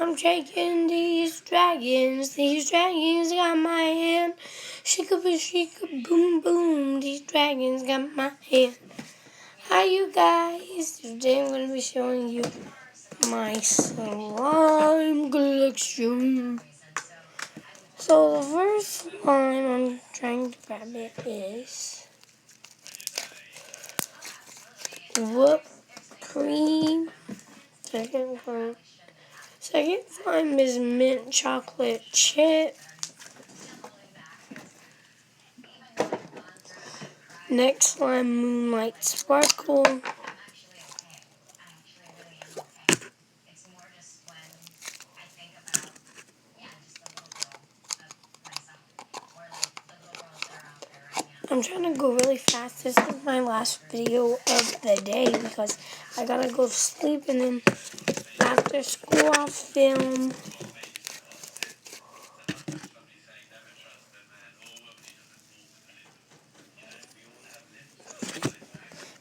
I'm taking these dragons got my hand. Shika boom boom, these dragons got my hand. Hi you guys, today I'm going to be showing you my slime collection. So the first slime I'm trying to grab it is whipped cream. Second slime is mint chocolate chip. Next slime, moonlight sparkle. I'm trying to go really fast. This is my last video of the day because I gotta go to sleep, and then after school I'll film.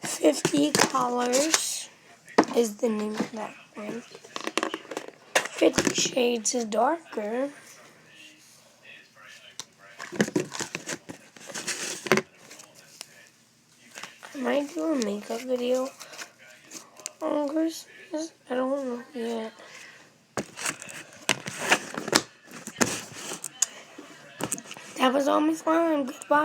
$50 is the name of that one. 50 Shades is darker. I might do a makeup video on Christmas. I don't know yet. That was all my slime. Goodbye.